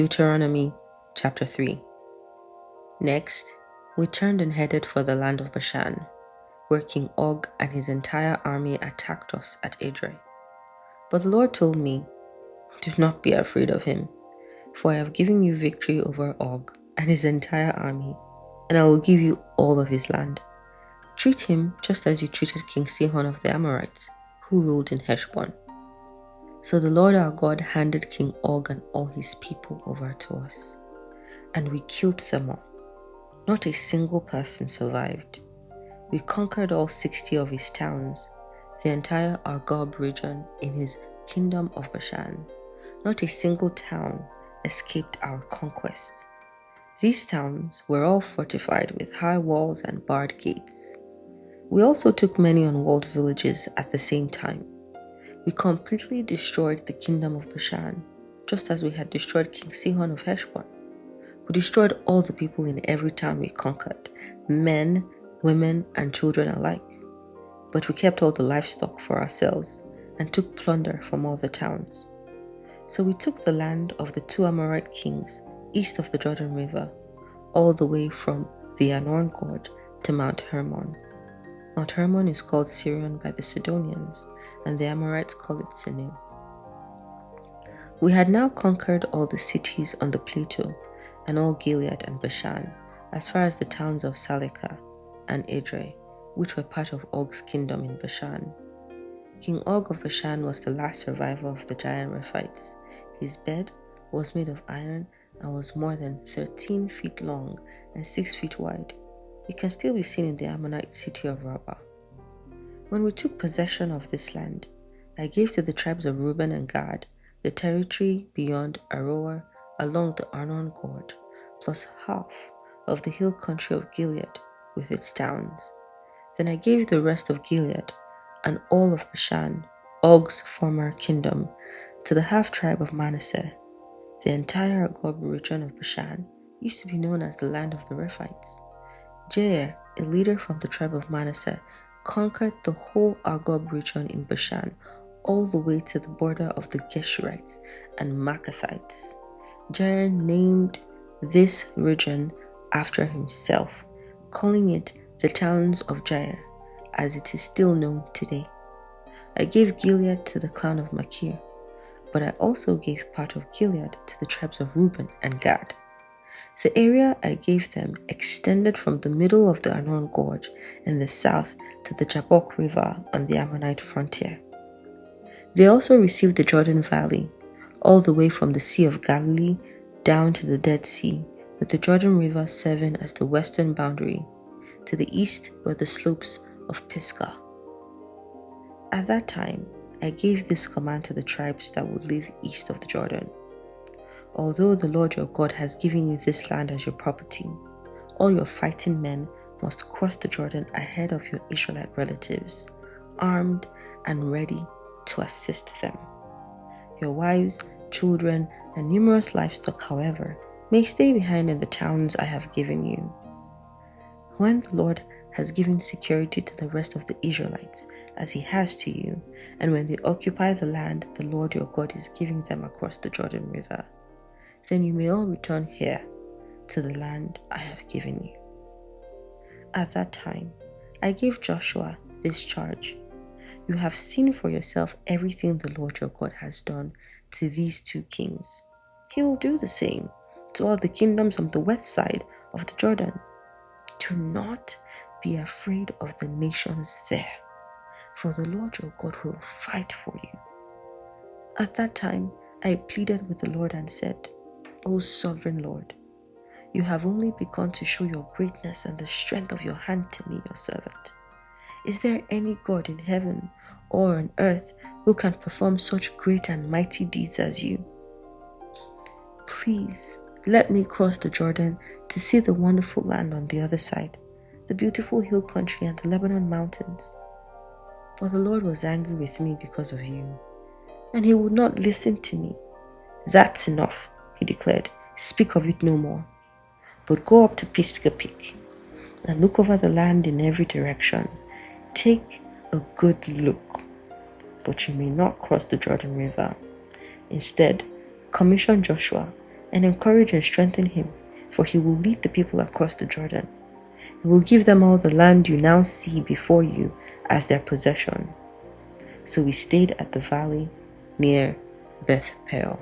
Deuteronomy chapter 3. Next, we turned and headed for the land of Bashan, where King Og and his entire army attacked us at Edrei. But the Lord told me, "Do not be afraid of him, for I have given you victory over Og and his entire army, and I will give you all of his land. Treat him just as you treated King Sihon of the Amorites, who ruled in Heshbon." So the Lord our God handed King Og and all his people over to us, and we killed them all. Not a single person survived. We conquered all 60 of his towns, the entire Argob region in his kingdom of Bashan. Not a single town escaped our conquest. These towns were all fortified with high walls and barred gates. We also took many unwalled villages at the same time. We completely destroyed the kingdom of Bashan, just as we had destroyed King Sihon of Heshbon. We destroyed all the people in every town we conquered, men, women, and children alike. But we kept all the livestock for ourselves and took plunder from all the towns. So we took the land of the 2 Amorite kings east of the Jordan River, all the way from the Arnon Gorge to Mount Hermon. Mount Hermon is called Sirion by the Sidonians, and the Amorites call it Sinim. We had now conquered all the cities on the plateau, and all Gilead and Bashan, as far as the towns of Salekah and Edrei, which were part of Og's kingdom in Bashan. King Og of Bashan was the last survivor of the giant Rephites. His bed was made of iron and was more than 13 feet long and 6 feet wide. It can still be seen in the Ammonite city of Rabbah. When we took possession of this land, I gave to the tribes of Reuben and Gad the territory beyond Aroer along the Arnon Gorge, plus half of the hill country of Gilead with its towns. Then I gave the rest of Gilead and all of Bashan, Og's former kingdom, to the half-tribe of Manasseh. The entire Argob region of Bashan used to be known as the land of the Rephites. Jair, a leader from the tribe of Manasseh, conquered the whole Argob region in Bashan, all the way to the border of the Geshurites and Maccathites. Jair named this region after himself, calling it the towns of Jair, as it is still known today. I gave Gilead to the clan of Machir, but I also gave part of Gilead to the tribes of Reuben and Gad. The area I gave them extended from the middle of the Arnon Gorge in the south to the Jabbok River on the Ammonite frontier. They also received the Jordan Valley, all the way from the Sea of Galilee down to the Dead Sea, with the Jordan River serving as the western boundary. To the east were the slopes of Pisgah. At that time, I gave this command to the tribes that would live east of the Jordan. Although the Lord your God has given you this land as your property, all your fighting men must cross the Jordan ahead of your Israelite relatives, armed and ready to assist them. Your wives, children, and numerous livestock, however, may stay behind in the towns I have given you. When the Lord has given security to the rest of the Israelites, as he has to you, and when they occupy the land the Lord your God is giving them across the Jordan River, then you may all return here to the land I have given you. At that time, I gave Joshua this charge: you have seen for yourself everything the Lord your God has done to these 2 kings. He will do the same to all the kingdoms on the west side of the Jordan. Do not be afraid of the nations there, for the Lord your God will fight for you. At that time, I pleaded with the Lord and said, O sovereign Lord, you have only begun to show your greatness and the strength of your hand to me, your servant. Is there any God in heaven or on earth who can perform such great and mighty deeds as you? Please let me cross the Jordan to see the wonderful land on the other side, the beautiful hill country and the Lebanon mountains. But the Lord was angry with me because of you, and he would not listen to me. That's enough, he declared. Speak of it no more. But go up to Pisgah Peak and look over the land in every direction. Take a good look, but you may not cross the Jordan River. Instead, commission Joshua and encourage and strengthen him, for he will lead the people across the Jordan. He will give them all the land you now see before you as their possession. So we stayed at the valley near Beth Peor.